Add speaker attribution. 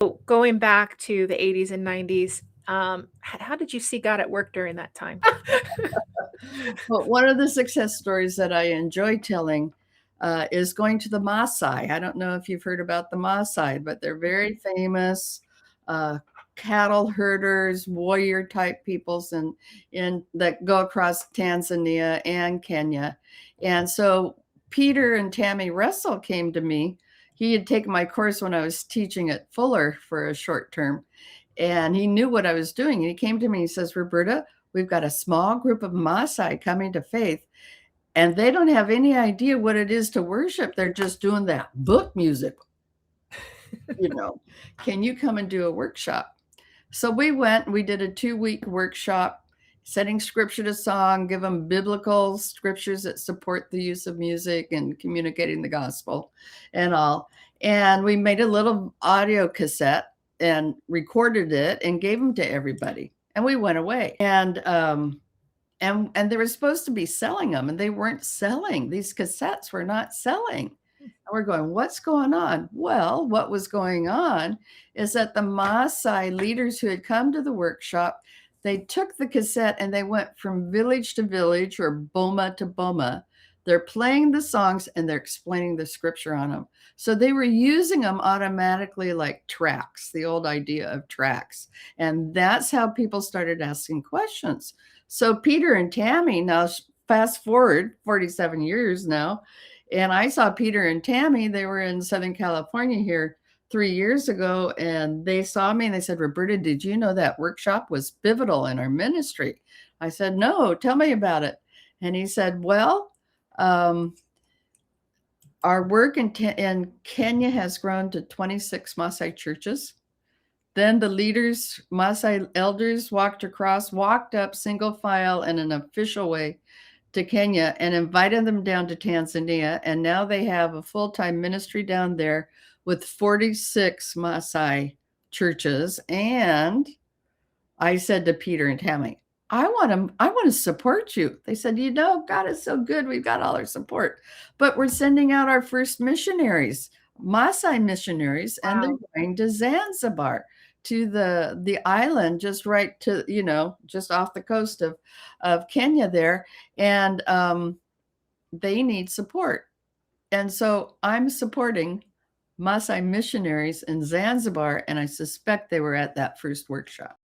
Speaker 1: So going back to the 80s and 90s, how did you see God at work during that time?
Speaker 2: Well, one of the success stories that I enjoy telling is going to the Maasai. I don't know if you've heard about the Maasai, but they're very famous uh, cattle herders, warrior type peoples, and in that go across Tanzania and Kenya. And so Peter and Tammy Russell came to me. He had taken my course when I was teaching at Fuller for a short term, and he knew what I was doing. And he came to me and he says, Roberta, we've got a small group of Maasai coming to faith, and they don't have any idea what it is to worship. They're just doing that book music. You know, can you come and do a workshop? So we went, we did a 2-week workshop, setting scripture to song, give them biblical scriptures that support the use of music and communicating the gospel and all. And we made a little audio cassette and recorded it and gave them to everybody. And we went away. And they were supposed to be selling them, and they weren't selling. These cassettes were not selling. And we're going, what's going on? Well, what was going on is that the Maasai leaders who had come to the workshop, they took the cassette and they went from village to village or boma to boma. They're playing the songs and they're explaining the scripture on them. So they were using them automatically like tracks, the old idea of tracks. And that's how people started asking questions. So Peter and Tammy, now fast forward 47 years now, and I saw Peter and Tammy, they were in Southern California here 3 years ago, and they saw me and they said, Roberta, did you know that workshop was pivotal in our ministry? I said, no, tell me about it. And he said, well, our work in Kenya has grown to 26 Maasai churches. Then the leaders, Maasai elders, walked up single file in an official way to Kenya and invited them down to Tanzania. And now they have a full-time ministry down there with 46 Maasai churches. And I said to Peter and Tammy, I want to support you. They said, God is so good. We've got all our support, but we're sending out our first missionaries, Maasai missionaries, and they're going to Zanzibar, to the island just right to, just off the coast of Kenya there. And they need support. And so I'm supporting Maasai missionaries in Zanzibar, and I suspect they were at that first workshop.